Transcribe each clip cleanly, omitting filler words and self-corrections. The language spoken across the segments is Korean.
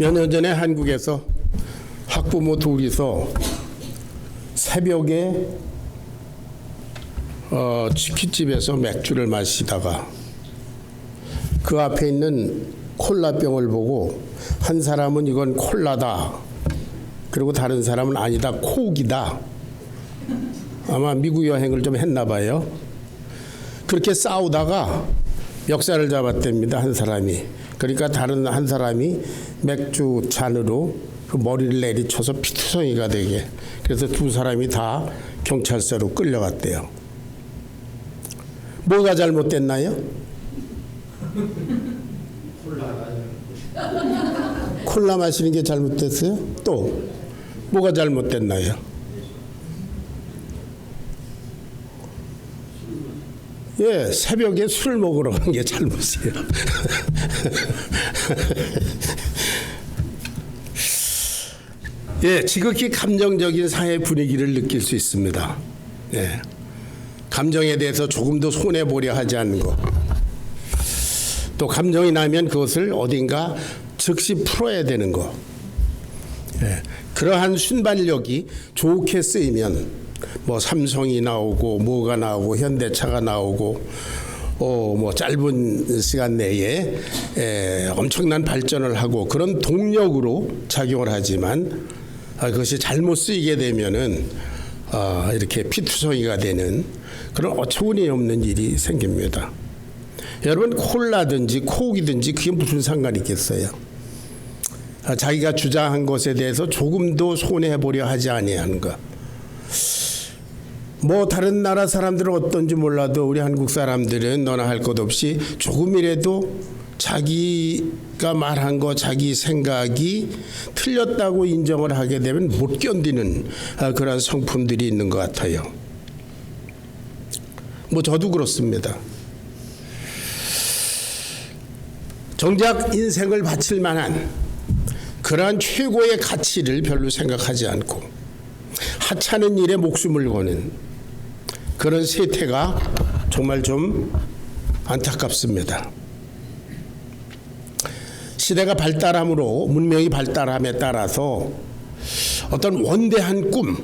몇 년 전에 한국에서 학부모 둘이서 새벽에 치킨집에서 맥주를 마시다가 그 앞에 있는 콜라병을 보고 한 사람은 이건 콜라다, 그리고 다른 사람은 아니다, 콕이다. 아마 미국 여행을 좀 했나 봐요. 그렇게 싸우다가 멱살을 잡았답니다, 한 사람이. 그러니까 다른 한 사람이 맥주 잔으로 그 머리를 내리쳐서 피투성이가 되게. 그래서 두 사람이 다 경찰서로 끌려갔대요. 뭐가 잘못됐나요? 콜라 마시는 게 잘못됐어요? 또 뭐가 잘못됐나요? 예, 새벽에 술 먹으러 간 게 잘못이에요. 예, 지극히 감정적인 사회 분위기를 느낄 수 있습니다. 예, 감정에 대해서 조금 더 손해보려 하지 않는 것. 또 감정이 나면 그것을 어딘가 즉시 풀어야 되는 것. 예, 그러한 순발력이 좋게 쓰이면 뭐 삼성이 나오고 뭐가 나오고 현대차가 나오고 뭐 짧은 시간 내에 엄청난 발전을 하고 그런 동력으로 작용을 하지만 그것이 잘못 쓰이게 되면은 이렇게 피투성이가 되는 그런 어처구니 없는 일이 생깁니다. 여러분, 콜라든지 콕이든지 그게 무슨 상관이 있겠어요? 자기가 주장한 것에 대해서 조금도 손해보려 하지 아니하는 것. 뭐 다른 나라 사람들은 어떤지 몰라도 우리 한국 사람들은 너나 할 것 없이 조금이라도 자기가 말한 거, 자기 생각이 틀렸다고 인정을 하게 되면 못 견디는 그런 성품들이 있는 것 같아요. 뭐 저도 그렇습니다. 정작 인생을 바칠 만한 그러한 최고의 가치를 별로 생각하지 않고 하찮은 일에 목숨을 거는 그런 세태가 정말 좀 안타깝습니다. 시대가 발달함으로 문명이 발달함에 따라서 어떤 원대한 꿈,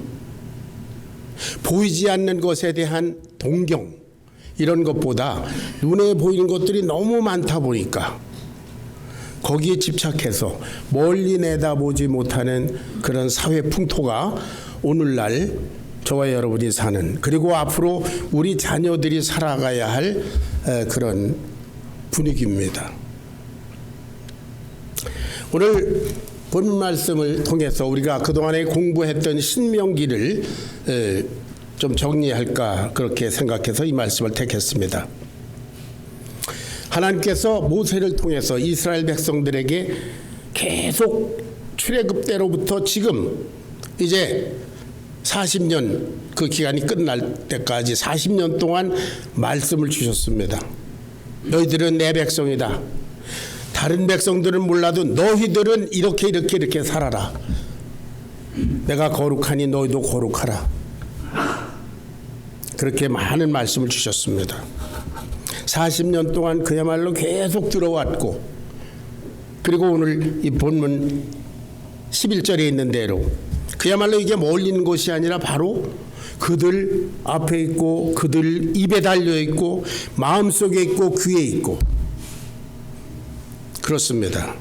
보이지 않는 것에 대한 동경, 이런 것보다 눈에 보이는 것들이 너무 많다 보니까 거기에 집착해서 멀리 내다보지 못하는 그런 사회 풍토가 오늘날 저와 여러분이 사는, 그리고 앞으로 우리 자녀들이 살아가야 할 그런 분위기입니다. 오늘 본 말씀을 통해서 우리가 그동안에 공부했던 신명기를 좀 정리할까 그렇게 생각해서 이 말씀을 택했습니다. 하나님께서 모세를 통해서 이스라엘 백성들에게 계속 출애굽 때로부터 지금 이제 40년 그 기간이 끝날 때까지 40년 동안 말씀을 주셨습니다. 너희들은 내 백성이다. 다른 백성들은 몰라도 너희들은 이렇게 살아라. 내가 거룩하니 너희도 거룩하라. 그렇게 많은 말씀을 주셨습니다. 40년 동안 그야말로 계속 들어왔고, 그리고 오늘 이 본문 11절에 있는 대로 그야말로 이게 멀리 있는 것이 아니라 바로 그들 앞에 있고 그들 입에 달려 있고 마음속에 있고 귀에 있고 그렇습니다.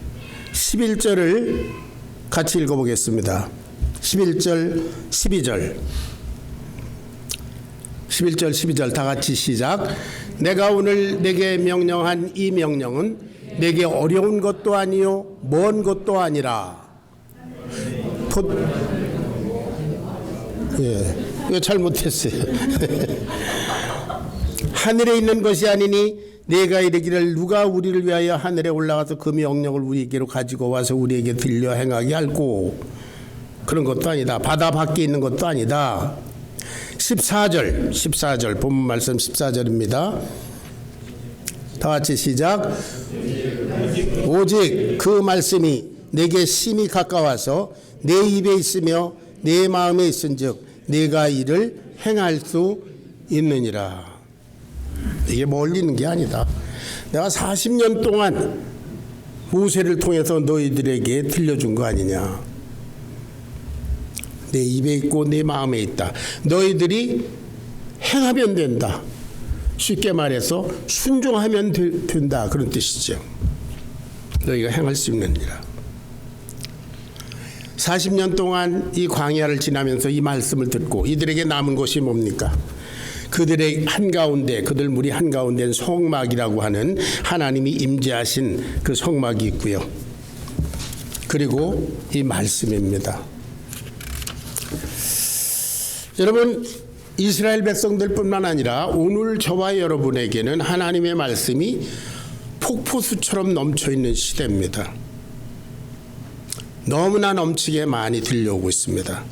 11절을 같이 읽어보겠습니다. 11절 12절 11절 12절 다 같이 시작. 내가 오늘 내게 명령한 이 명령은 내게 어려운 것도 아니요 먼 것도 아니라. 이거 잘못했어요. 하늘에 있는 것이 아니니 내가 이르기를 누가 우리를 위하여 하늘에 올라가서 그 명령을 우리에게로 가지고 와서 우리에게 들려 행하게 할꼬. 그런 것도 아니다. 바다 밖에 있는 것도 아니다. 14절 본문 말씀 14절입니다. 다 같이 시작. 오직 그 말씀이 내게 심히 가까워서 내 입에 있으며 내 마음에 있은즉 내가 이를 행할 수 있느니라. 이게 멀리 있는 게 아니다. 내가 40년 동안 모세를 통해서 너희들에게 들려준 거 아니냐. 내 입에 있고 내 마음에 있다. 너희들이 행하면 된다. 쉽게 말해서 순종하면 된다. 그런 뜻이죠. 너희가 행할 수 있느니라. 40년 동안 이 광야를 지나면서 이 말씀을 듣고 이들에게 남은 것이 뭡니까? 그들의 한가운데, 그들 무리 한가운데는 성막이라고 하는 하나님이 임재하신 그 성막이 있고요. 그리고 이 말씀입니다. 여러분, 이스라엘 백성들뿐만 아니라 오늘 저와 여러분에게는 하나님의 말씀이 폭포수처럼 넘쳐있는 시대입니다. 너무나 넘치게 많이 들려오고 있습니다.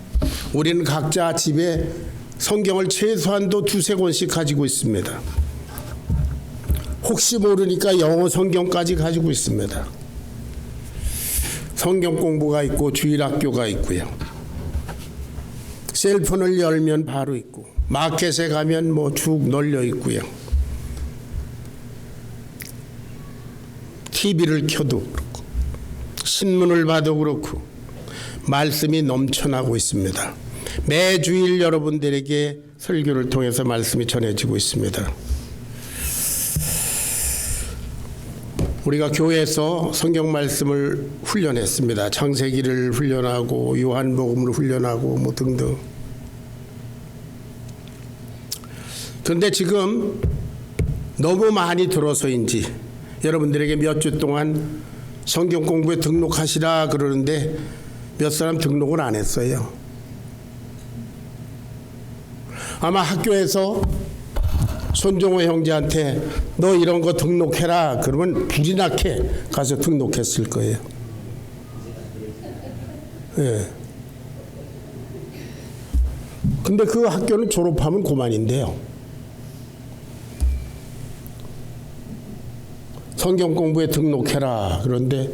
우리는 각자 집에 성경을 최소한도 2-3권씩 가지고 있습니다. 혹시 모르니까 영어 성경까지 가지고 있습니다. 성경 공부가 있고 주일학교가 있고요. 셀폰을 열면 바로 있고 마켓에 가면 뭐 쭉 널려 있고요. TV를 켜도 그렇고 신문을 봐도 그렇고 말씀이 넘쳐나고 있습니다. 매주일 여러분들에게 설교를 통해서 말씀이 전해지고 있습니다. 우리가 교회에서 성경 말씀을 훈련했습니다. 창세기를 훈련하고 요한복음을 훈련하고 뭐 등등. 그런데 지금 너무 많이 들어서인지 여러분들에게 몇 주 동안 성경 공부에 등록하시라 그러는데 몇 사람 등록을 안 했어요. 아마 학교에서 손종호 형제한테 너 이런 거 등록해라 그러면 불이 나게 가서 등록했을 거예요. 예. 근데 그 학교는 졸업하면 그만인데요. 성경 공부에 등록해라 그런데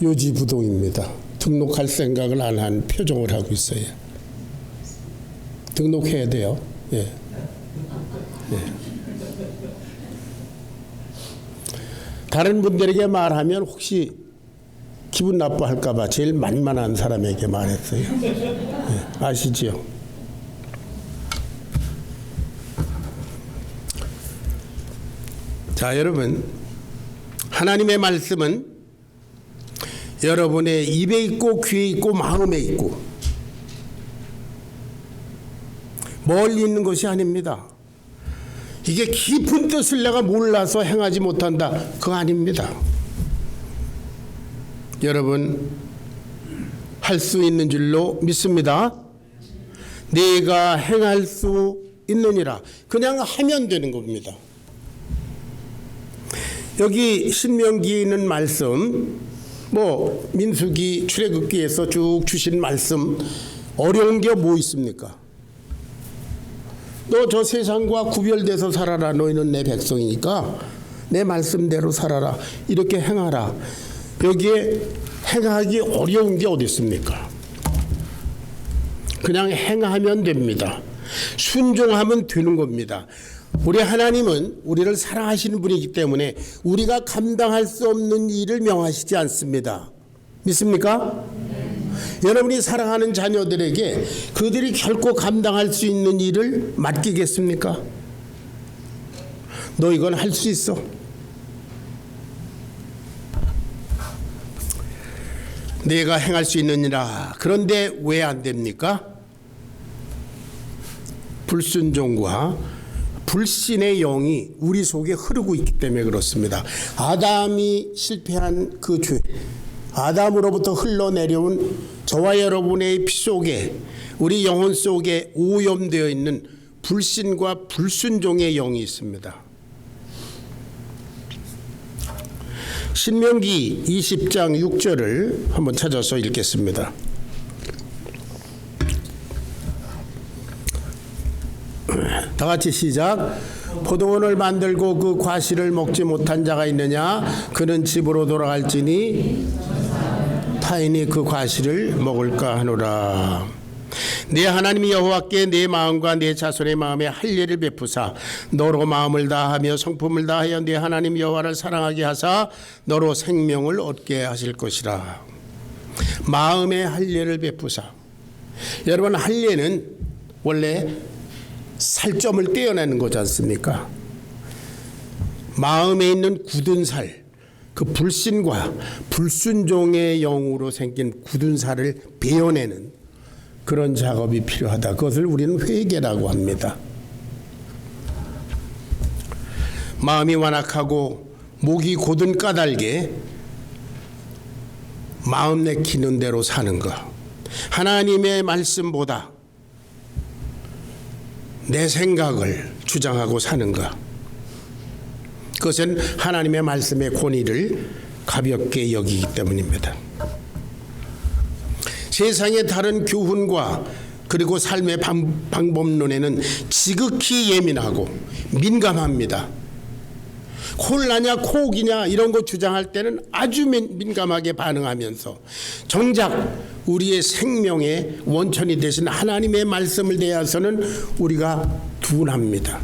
요지부동입니다. 등록할 생각을 안 한 표정을 하고 있어요. 등록해야 돼요. 예. 예. 다른 분들에게 말하면 혹시 기분 나빠할까 봐 제일 만만한 사람에게 말했어요. 예. 아시죠? 자, 여러분, 하나님의 말씀은 여러분의 입에 있고 귀에 있고 마음에 있고 멀리 있는 것이 아닙니다. 이게 깊은 뜻을 내가 몰라서 행하지 못한다. 그거 아닙니다. 여러분, 할 수 있는 줄로 믿습니다. 내가 행할 수 있느니라. 그냥 하면 되는 겁니다. 여기 신명기에 있는 말씀, 뭐 민수기 출애굽기에서 쭉 주신 말씀, 어려운 게 뭐 있습니까? 너 저 세상과 구별돼서 살아라. 너희는 내 백성이니까 내 말씀대로 살아라. 이렇게 행하라. 여기에 행하기 어려운 게 어디 있습니까? 그냥 행하면 됩니다. 순종하면 되는 겁니다. 우리 하나님은 우리를 사랑하시는 분이기 때문에 우리가 감당할 수 없는 일을 명하시지 않습니다. 믿습니까? 여러분이 사랑하는 자녀들에게 그들이 결코 감당할 수 있는 일을 맡기겠습니까? 너 이건 할 수 있어. 내가 행할 수 있느니라. 그런데 왜 안 됩니까? 불순종과 불신의 영이 우리 속에 흐르고 있기 때문에 그렇습니다. 아담이 실패한 그 죄, 아담으로부터 흘러내려온 저와 여러분의 피 속에, 우리 영혼 속에 오염되어 있는 불신과 불순종의 영이 있습니다. 신명기 20장 6절을 한번 찾아서 읽겠습니다. 다 같이 시작. 포도원을 만들고 그 과실을 먹지 못한 자가 있느냐? 그는 집으로 돌아갈지니 타인이 그 과실을 먹을까 하노라. 내 하나님 여호와께 내 마음과 내 자손의 마음에 할례를 베푸사 너로 마음을 다하며 성품을 다하여 내 하나님 여호와를 사랑하게 하사 너로 생명을 얻게 하실 것이라. 마음의 할례를 베푸사. 여러분, 할례는 원래 살점을 떼어내는 거지 않습니까? 마음에 있는 굳은 살, 그 불신과 불순종의 영으로 생긴 굳은 살을 베어내는 그런 작업이 필요하다. 그것을 우리는 회개라고 합니다. 마음이 완악하고 목이 곧은 까닭에 마음 내키는 대로 사는 것. 하나님의 말씀보다 내 생각을 주장하고 사는 것. 그것은 하나님의 말씀의 권위를 가볍게 여기기 때문입니다. 세상의 다른 교훈과 그리고 삶의 방법론에는 지극히 예민하고 민감합니다. 콜라냐 코옥이냐 이런 거 주장할 때는 아주 민감하게 반응하면서 정작 우리의 생명의 원천이 되신 하나님의 말씀을 대해서는 우리가 둔합니다.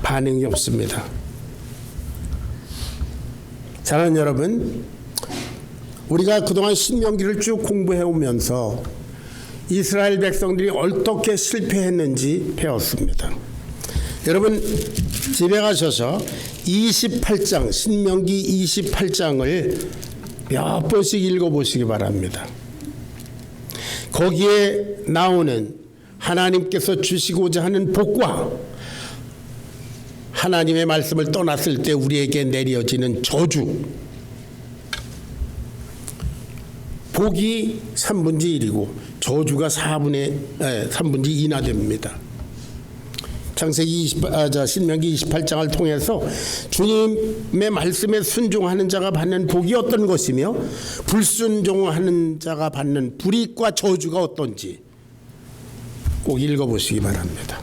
반응이 없습니다. 사랑하는 여러분, 우리가 그동안 신명기를 쭉 공부해 오면서 이스라엘 백성들이 어떻게 실패했는지 배웠습니다. 여러분, 집에 가셔서 28장, 신명기 28장을 몇 번씩 읽어보시기 바랍니다. 거기에 나오는 하나님께서 주시고자 하는 복과 하나님의 말씀을 떠났을 때 우리에게 내려지는 저주, 복이 3분의 1이고 저주가 3분의 2나 됩니다. 신명기 28장을 통해서 주님의 말씀에 순종하는 자가 받는 복이 어떤 것이며 불순종하는 자가 받는 불이익과 저주가 어떤지 꼭 읽어보시기 바랍니다.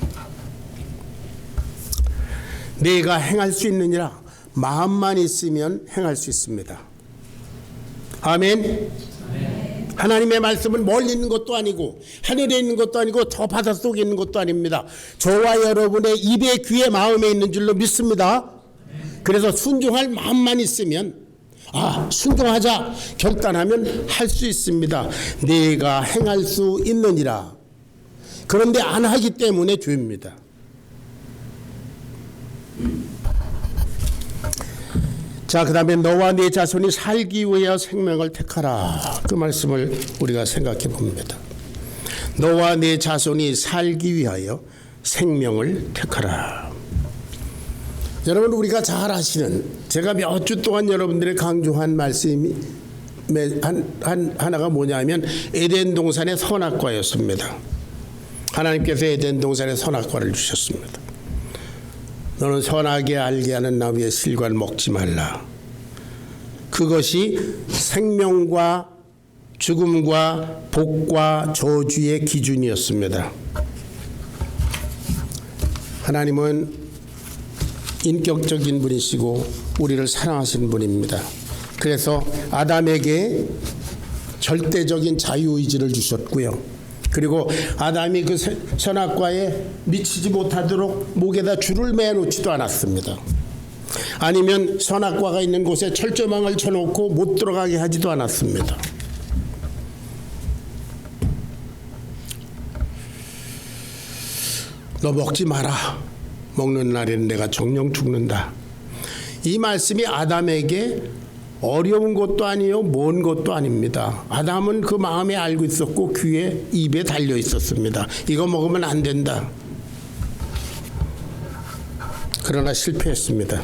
내가 행할 수 있느니라. 마음만 있으면 행할 수 있습니다. 아멘. 하나님의 말씀은 멀리 있는 것도 아니고 하늘에 있는 것도 아니고 저 바닷속에 있는 것도 아닙니다. 저와 여러분의 입에 귀에 마음에 있는 줄로 믿습니다. 그래서 순종할 마음만 있으면 순종하자 결단하면 할 수 있습니다. 내가 행할 수 있느니라. 그런데 안 하기 때문에 죄입니다. 자, 그 다음에 너와 네 자손이 살기 위하여 생명을 택하라. 그 말씀을 우리가 생각해 봅니다. 너와 네 자손이 살기 위하여 생명을 택하라. 여러분, 우리가 잘 아시는, 제가 몇 주 동안 여러분들이 강조한 말씀이 하나가 뭐냐면 에덴 동산의 선악과였습니다. 하나님께서 에덴 동산의 선악과를 주셨습니다. 너는 선하게 알게 하는 나무의 실과를 먹지 말라. 그것이 생명과 죽음과 복과 저주의 기준이었습니다. 하나님은 인격적인 분이시고 우리를 사랑하시는 분입니다. 그래서 아담에게 절대적인 자유의지를 주셨고요. 그리고 아담이 그 선악과에 미치지 못하도록 목에다 줄을 매놓지도 않았습니다. 아니면 선악과가 있는 곳에 철조망을 쳐놓고 못 들어가게 하지도 않았습니다. 너 먹지 마라. 먹는 날에는 내가 정령 죽는다. 이 말씀이 아담에게 어려운 것도 아니요 먼 것도 아닙니다. 아담은 그 마음에 알고 있었고 귀에 입에 달려 있었습니다. 이거 먹으면 안 된다. 그러나 실패했습니다.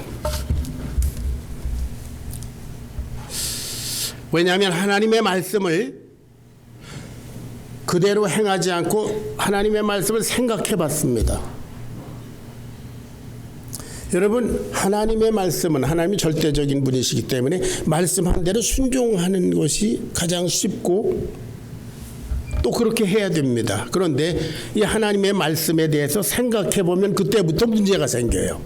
왜냐하면 하나님의 말씀을 그대로 행하지 않고 하나님의 말씀을 생각해 봤습니다. 여러분, 하나님의 말씀은 하나님이 절대적인 분이시기 때문에 말씀한 대로 순종하는 것이 가장 쉽고 또 그렇게 해야 됩니다. 그런데 이 하나님의 말씀에 대해서 생각해 보면 그때부터 문제가 생겨요.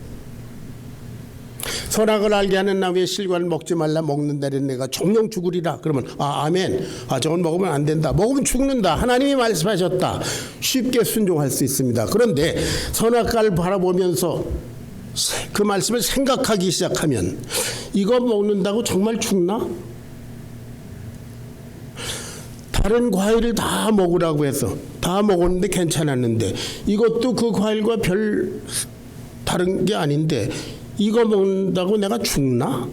선악을 알게 하는 나무의 실과를 먹지 말라. 먹는다는 내가 정령 죽으리라. 그러면 아멘. 저건 먹으면 안 된다. 먹으면 죽는다. 하나님이 말씀하셨다. 쉽게 순종할 수 있습니다. 그런데 선악과를 바라보면서 그 말씀을 생각하기 시작하면 이거 먹는다고 정말 죽나? 다른 과일을 다 먹으라고 해서 다 먹었는데 괜찮았는데 이것도 그 과일과 별 다른 게 아닌데 이거 먹는다고 내가 죽나?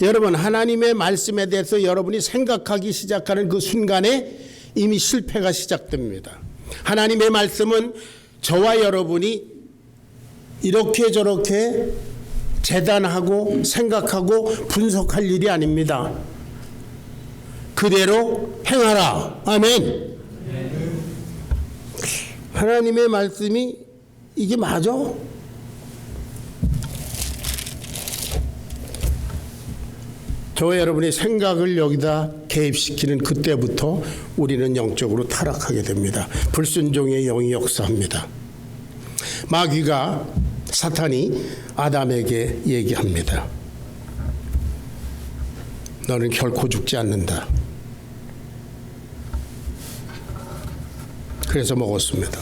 여러분, 하나님의 말씀에 대해서 여러분이 생각하기 시작하는 그 순간에 이미 실패가 시작됩니다. 하나님의 말씀은 저와 여러분이 이렇게 저렇게 재단하고 생각하고 분석할 일이 아닙니다. 그대로 행하라. 아멘. 하나님의 말씀이 이게 맞아? 저와 여러분의 생각을 여기다 개입시키는 그때부터 우리는 영적으로 타락하게 됩니다. 불순종의 영이 역사합니다. 마귀가, 사탄이 아담에게 얘기합니다. 너는 결코 죽지 않는다. 그래서 먹었습니다.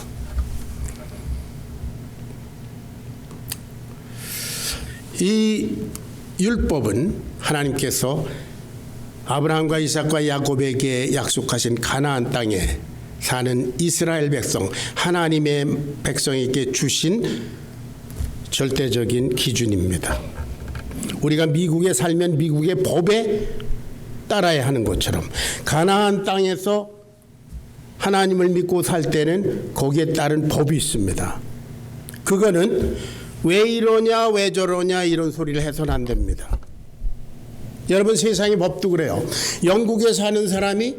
이 율법은 하나님께서 아브라함과 이삭과 야곱에게 약속하신 가나안 땅에 사는 이스라엘 백성, 하나님의 백성에게 주신 절대적인 기준입니다. 우리가 미국에 살면 미국의 법에 따라야 하는 것처럼 가나안 땅에서 하나님을 믿고 살 때는 거기에 따른 법이 있습니다. 그거는 왜 이러냐 왜 저러냐 이런 소리를 해서는 안 됩니다. 여러분, 세상의 법도 그래요. 영국에 사는 사람이,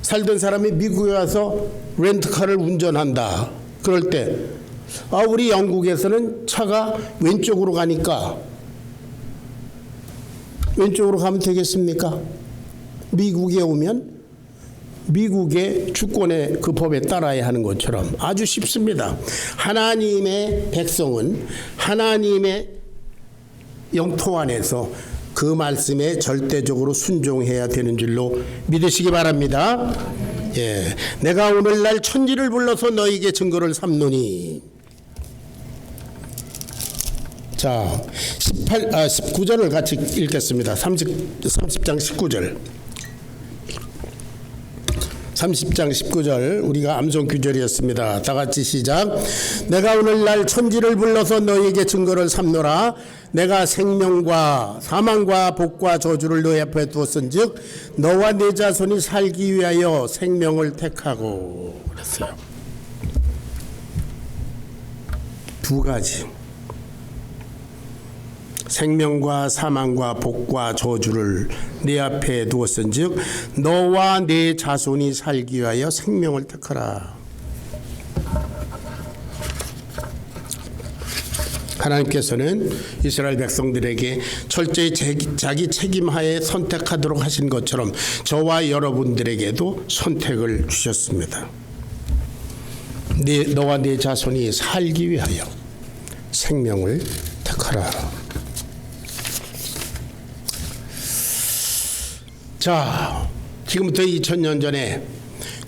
살던 사람이 미국에 와서 렌트카를 운전한다. 그럴 때 우리 영국에서는 차가 왼쪽으로 가니까 왼쪽으로 가면 되겠습니까? 미국에 오면 미국의 주권의 그 법에 따라야 하는 것처럼 아주 쉽습니다. 하나님의 백성은 하나님의 영토 안에서 그 말씀에 절대적으로 순종해야 되는 줄로 믿으시기 바랍니다. 예, 내가 오늘날 천지를 불러서 너에게 증거를 삼노니. 자, 19절을 같이 읽겠습니다. 30장 19절. 30장 19절 우리가 암송 구절이었습니다. 다 같이 시작. 내가 오늘날 천지를 불러서 너에게 증거를 삼노라. 내가 생명과 사망과 복과 저주를 너희 앞에 두었은즉 너와 네 자손이 살기 위하여 생명을 택하고. 그랬어요. 두 가지. 생명과 사망과 복과 저주를 네 앞에 두었은즉 너와 네 자손이 살기 위하여 생명을 택하라. 하나님께서는 이스라엘 백성들에게 철저히 자기 책임하에 선택하도록 하신 것처럼 저와 여러분들에게도 선택을 주셨습니다. 너와 네 자손이 살기 위하여 생명을 택하라. 자, 지금부터 2000년 전에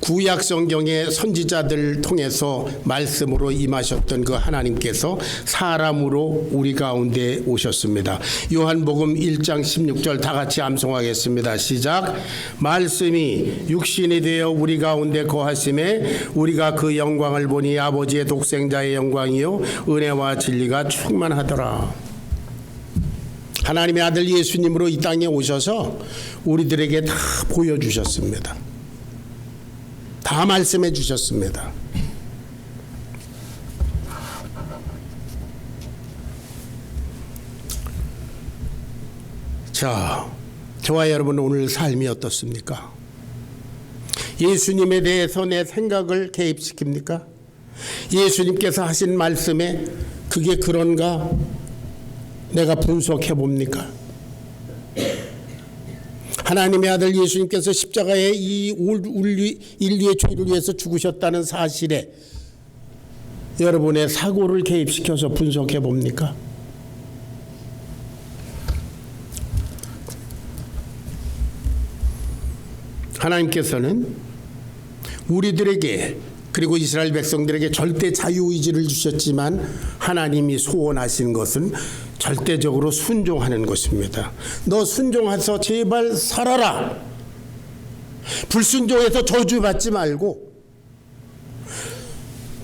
구약 성경의 선지자들을 통해서 말씀으로 임하셨던 그 하나님께서 사람으로 우리 가운데 오셨습니다. 요한복음 1장 16절 다 같이 암송하겠습니다. 시작. 말씀이 육신이 되어 우리 가운데 거하심에 우리가 그 영광을 보니 아버지의 독생자의 영광이요 은혜와 진리가 충만하더라. 하나님의 아들 예수님으로 이 땅에 오셔서 우리들에게 다 보여주셨습니다. 다 말씀해 주셨습니다. 자, 저와 여러분 오늘 삶이 어떻습니까? 예수님에 대해서 내 생각을 개입시킵니까? 예수님께서 하신 말씀에 그게 그런가? 내가 분석해 봅니까? 하나님의 아들 예수님께서 십자가에 이 인류의 죄를 위해서 죽으셨다는 사실에 여러분의 사고를 개입시켜서 분석해 봅니까? 하나님께서는 우리들에게 그리고 이스라엘 백성들에게 절대 자유의지를 주셨지만 하나님이 소원하신 것은 절대적으로 순종하는 것입니다. 너 순종해서 제발 살아라. 불순종해서 저주받지 말고,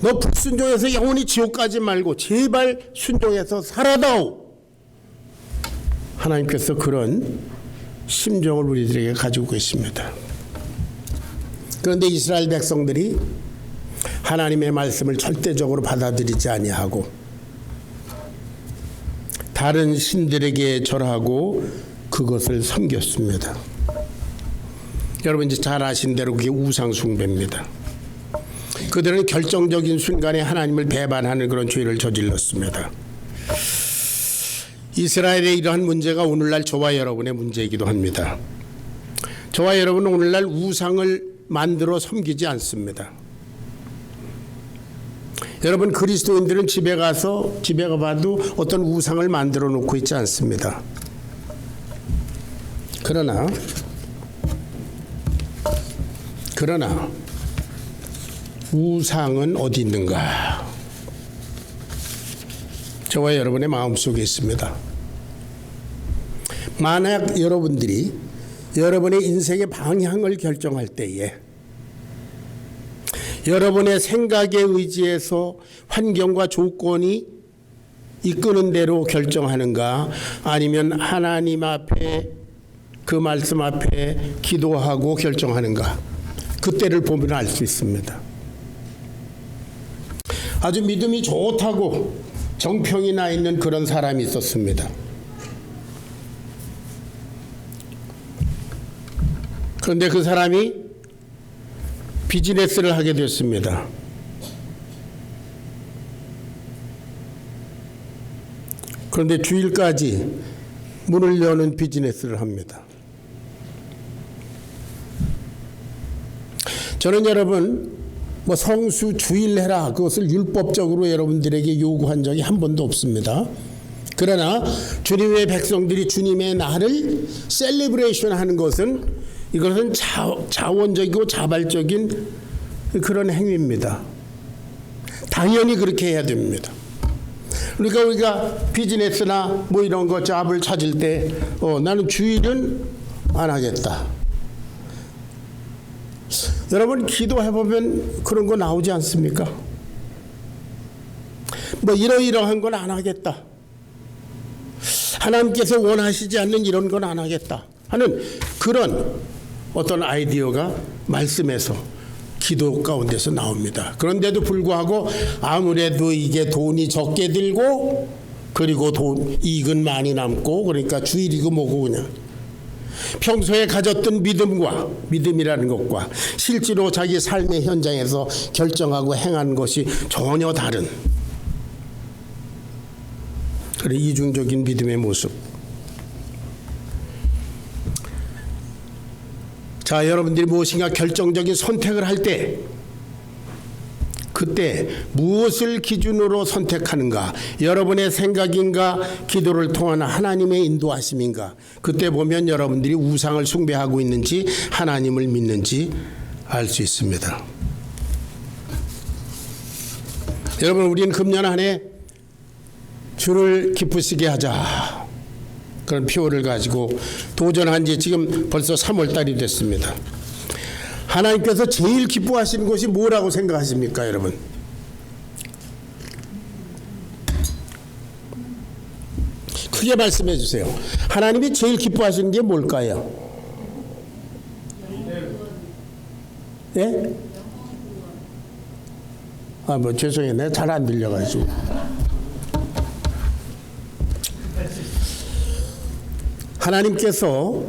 너 불순종해서 영원히 지옥 가지 말고 제발 순종해서 살아다오. 하나님께서 그런 심정을 우리들에게 가지고 계십니다. 그런데 이스라엘 백성들이 하나님의 말씀을 절대적으로 받아들이지 아니하고 다른 신들에게 절하고 그것을 섬겼습니다. 여러분 이제 잘 아신 대로 그게 우상 숭배입니다. 그들은 결정적인 순간에 하나님을 배반하는 그런 죄를 저질렀습니다. 이스라엘의 이러한 문제가 오늘날 저와 여러분의 문제이기도 합니다. 저와 여러분은 오늘날 우상을 만들어 섬기지 않습니다. 여러분 그리스도인들은 집에 가봐도 어떤 우상을 만들어 놓고 있지 않습니다. 그러나 우상은 어디 있는가? 저와 여러분의 마음속에 있습니다. 만약 여러분들이 여러분의 인생의 방향을 결정할 때에 여러분의 생각에 의지해서 환경과 조건이 이끄는 대로 결정하는가, 아니면 하나님 앞에 그 말씀 앞에 기도하고 결정하는가, 그때를 보면 알 수 있습니다. 아주 믿음이 좋다고 정평이 나 있는 그런 사람이 있었습니다. 그런데 그 사람이 비즈니스를 하게 됐습니다. 그런데 주일까지 문을 여는 비즈니스를 합니다. 저는 여러분 성수 주일해라 그것을 율법적으로 여러분들에게 요구한 적이 한 번도 없습니다. 그러나 주님의 백성들이 주님의 날을 셀리브레이션 하는 것은 이것은 자원적이고 자발적인 그런 행위입니다. 당연히 그렇게 해야 됩니다. 그러니까 우리가 비즈니스나 이런 거 잡을 찾을 때 나는 주일은 안 하겠다. 여러분 기도해보면 그런 거 나오지 않습니까? 이러이러한 건 안 하겠다. 하나님께서 원하시지 않는 이런 건 안 하겠다 하는 그런 어떤 아이디어가 말씀에서 기도 가운데서 나옵니다. 그런데도 불구하고 아무래도 이게 돈이 적게 들고 그리고 이익은 많이 남고 그러니까 주일이고 뭐고 그냥 평소에 가졌던 믿음이라는 것과 실제로 자기 삶의 현장에서 결정하고 행하는 것이 전혀 다른 그런 이중적인 믿음의 모습. 자, 여러분들이 무엇인가 결정적인 선택을 할 때 그때 무엇을 기준으로 선택하는가, 여러분의 생각인가 기도를 통한 하나님의 인도하심인가, 그때 보면 여러분들이 우상을 숭배하고 있는지 하나님을 믿는지 알 수 있습니다. 여러분 우리는 금년 한 해 주를 기쁘시게 하자 그런 표를 가지고 도전한 지 지금 벌써 3월 달이 됐습니다. 하나님께서 제일 기뻐하시는 것이 뭐라고 생각하십니까, 여러분? 크게 말씀해 주세요. 하나님이 제일 기뻐하시는 게 뭘까요? 예? 죄송해요. 내가 잘 안 들려가지고. 하나님께서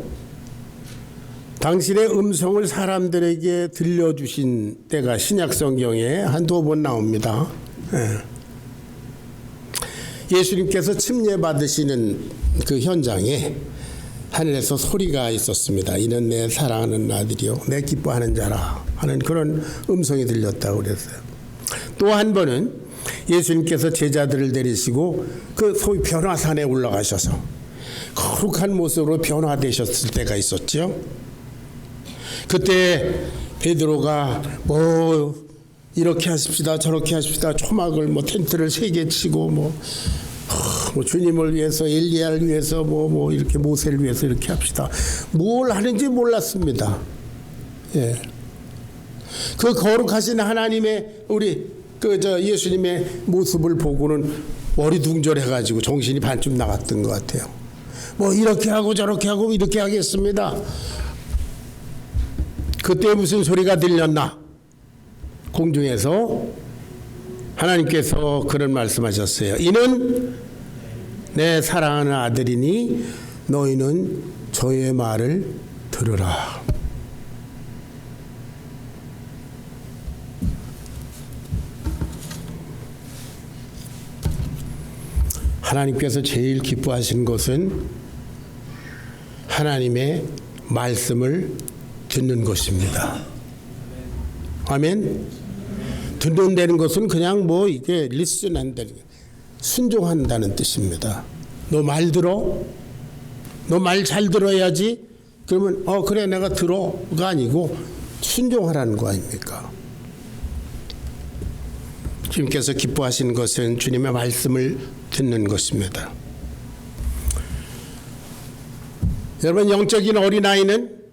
당신의 음성을 사람들에게 들려주신 때가 신약 성경에 한두 번 나옵니다. 예수님께서 침례 받으시는 그 현장에 하늘에서 소리가 있었습니다. 이는 내 사랑하는 아들이요 내 기뻐하는 자라 하는 그런 음성이 들렸다고 그랬어요. 또 한 번은 예수님께서 제자들을 데리시고 그 소위 변화산에 올라가셔서 거룩한 모습으로 변화되셨을 때가 있었죠. 그때 베드로가 뭐 이렇게 하십시다 저렇게 하십시다 초막을 뭐 텐트를 3개 치고 뭐 주님을 위해서 엘리야를 위해서 뭐 이렇게 모세를 위해서 이렇게 합시다. 뭘 하는지 몰랐습니다. 예. 그 거룩하신 하나님의 우리 예수님의 모습을 보고는 머리둥절해가지고 정신이 반쯤 나갔던 것 같아요. 뭐 이렇게 하고 저렇게 하고 이렇게 하겠습니다. 그때 무슨 소리가 들렸나? 공중에서 하나님께서 그런 말씀하셨어요. 이는 내 사랑하는 아들이니 너희는 저의 말을 들으라. 하나님께서 제일 기뻐하시는 것은 하나님의 말씀을 듣는 것입니다. 아멘. 듣는다는 것은 그냥 뭐 이게 리슨한다는, 순종한다는 뜻입니다. 너 말 들어? 너 말 잘 들어야지? 그러면 그래 내가 들어가 아니고 순종하라는 거 아닙니까? 주님께서 기뻐하시는 것은 주님의 말씀을 듣는 것입니다. 여러분, 영적인 어린아이는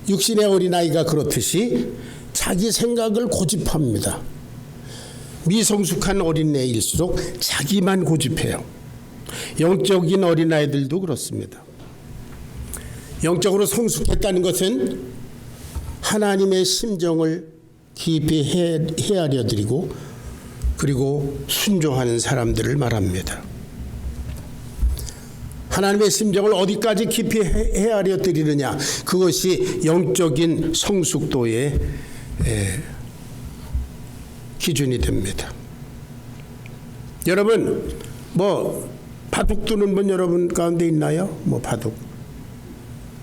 육신의 어린아이가 그렇듯이 자기 생각을 고집합니다. 미성숙한 어린애일수록 자기만 고집해요. 영적인 어린아이들도 그렇습니다. 영적으로 성숙했다는 것은 하나님의 심정을 깊이 헤아려 드리고 그리고 순종하는 사람들을 말합니다. 하나님의 심정을 어디까지 깊이 헤아려 드리느냐, 그것이 영적인 성숙도의 기준이 됩니다. 여러분, 뭐 바둑 두는 분 여러분 가운데 있나요? 뭐 바둑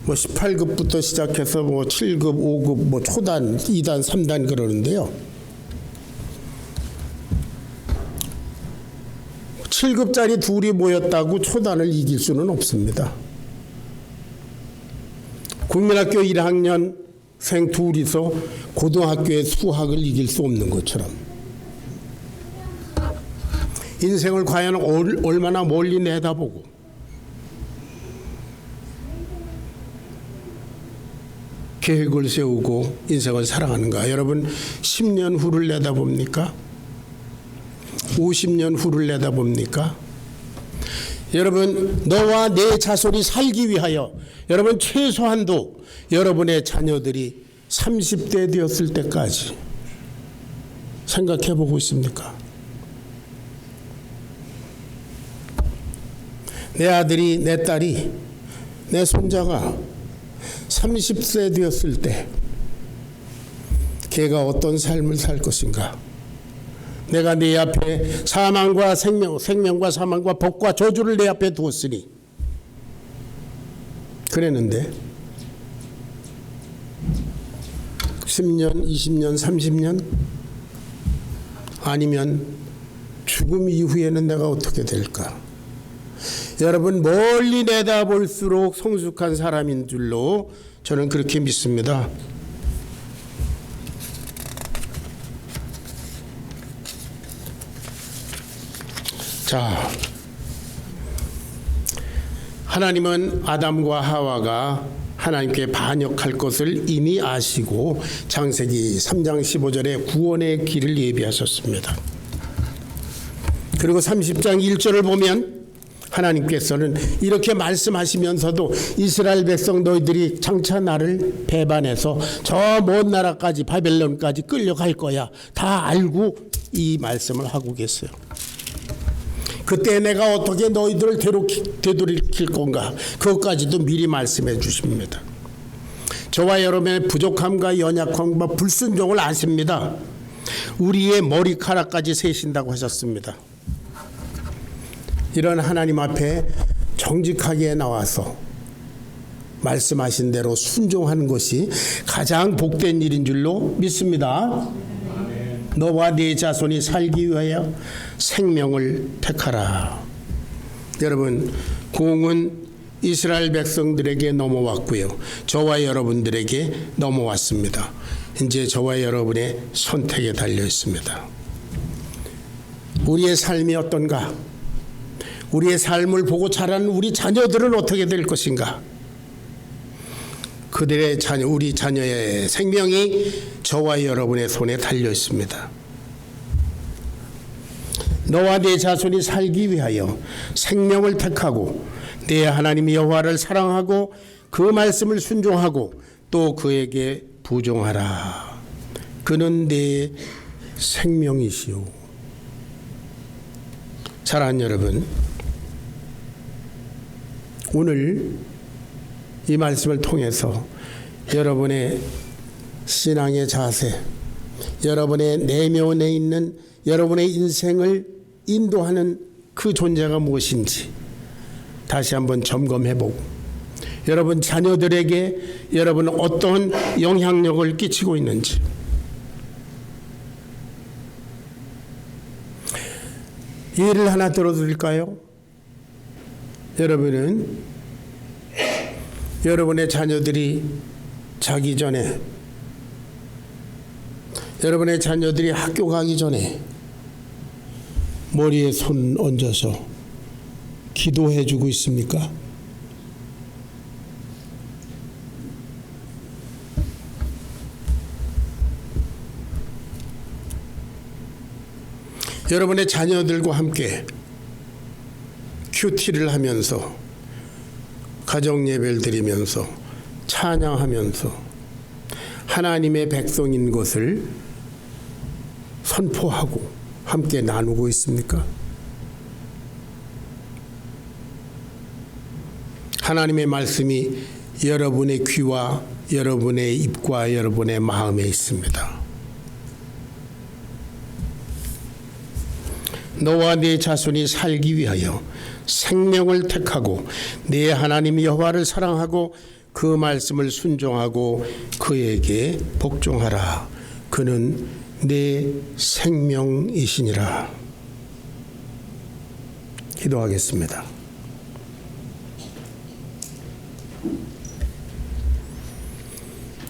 18급부터 시작해서 7급, 5급, 초단, 2단, 3단 그러는데요. 7급짜리 둘이 모였다고 초단을 이길 수는 없습니다. 국민학교 1학년생 둘이서 고등학교의 수학을 이길 수 없는 것처럼 인생을 과연 얼마나 멀리 내다보고 계획을 세우고 인생을 살아가는가. 여러분, 10년 후를 내다봅니까? 50년 후를 내다봅니까? 여러분, 너와 내 자손이 살기 위하여 여러분 최소한도 여러분의 자녀들이 30대 되었을 때까지 생각해 보고 있습니까? 내 아들이, 내 딸이, 내 손자가 30세 되었을 때 걔가 어떤 삶을 살 것인가? 내가 네 앞에 사망과 생명과 사망과 복과 저주를 내 앞에 두었으니 그랬는데 10년, 20년, 30년 아니면 죽음 이후에는 내가 어떻게 될까? 여러분, 멀리 내다볼수록 성숙한 사람인 줄로 저는 그렇게 믿습니다. 자, 하나님은 아담과 하와가 하나님께 반역할 것을 이미 아시고 창세기 3장 15절에 구원의 길을 예비하셨습니다. 그리고 30장 1절을 보면 하나님께서는 이렇게 말씀하시면서도 이스라엘 백성 너희들이 장차 나를 배반해서 저 먼 나라까지 바벨론까지 끌려갈 거야 다 알고 이 말씀을 하고 계세요. 그때 내가 어떻게 너희들을 되돌이킬 건가, 그것까지도 미리 말씀해 주십니다. 저와 여러분의 부족함과 연약함과 불순종을 아십니다. 우리의 머리카락까지 세신다고 하셨습니다. 이런 하나님 앞에 정직하게 나와서 말씀하신 대로 순종하는 것이 가장 복된 일인 줄로 믿습니다. 너와 네 자손이 살기 위하여 생명을 택하라. 여러분, 공은 이스라엘 백성들에게 넘어왔고요. 저와 여러분들에게 넘어왔습니다. 이제 저와 여러분의 선택에 달려 있습니다. 우리의 삶이 어떤가? 우리의 삶을 보고 자라는 우리 자녀들은 어떻게 될 것인가? 그들의 자녀, 우리 자녀의 생명이 저와 여러분의 손에 달려 있습니다. 너와 네 자손이 살기 위하여 생명을 택하고 네 하나님 여호와를 사랑하고 그 말씀을 순종하고 또 그에게 부종하라. 그는 네 생명이시오. 사랑하는 여러분, 오늘 이 말씀을 통해서 여러분의 신앙의 자세, 여러분의 내면에 있는 여러분의 인생을 인도하는 그 존재가 무엇인지 다시 한번 점검해보고, 여러분 자녀들에게 여러분은 어떤 영향력을 끼치고 있는지, 예를 하나 들어드릴까요? 여러분은 여러분의 자녀들이 자기 전에, 여러분의 자녀들이 학교 가기 전에 머리에 손 얹어서 기도해 주고 있습니까? 여러분의 자녀들과 함께 큐티를 하면서 가정 예배를 드리면서 찬양하면서 하나님의 백성인 것을 선포하고 함께 나누고 있습니까? 하나님의 말씀이 여러분의 귀와 여러분의 입과 여러분의 마음에 있습니다. 너와 네 자손이 살기 위하여 생명을 택하고 네 하나님 여호와를 사랑하고 그 말씀을 순종하고 그에게 복종하라. 그는 네 생명이시니라. 기도하겠습니다.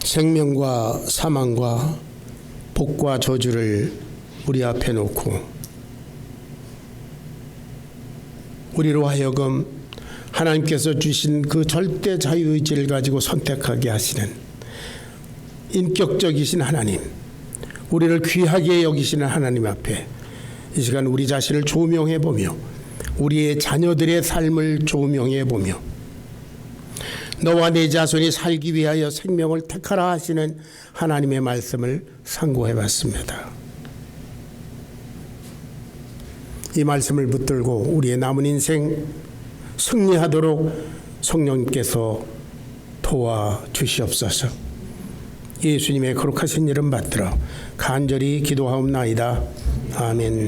생명과 사망과 복과 저주를 우리 앞에 놓고 우리로 하여금 하나님께서 주신 그 절대 자유의지를 가지고 선택하게 하시는 인격적이신 하나님, 우리를 귀하게 여기시는 하나님 앞에 이 시간 우리 자신을 조명해 보며 우리의 자녀들의 삶을 조명해 보며 너와 네 자손이 살기 위하여 생명을 택하라 하시는 하나님의 말씀을 상고해 봤습니다. 이 말씀을 붙들고 우리의 남은 인생 승리하도록 성령님께서 도와주시옵소서. 예수님의 거룩하신 이름 받들어 간절히 기도하옵나이다. 아멘.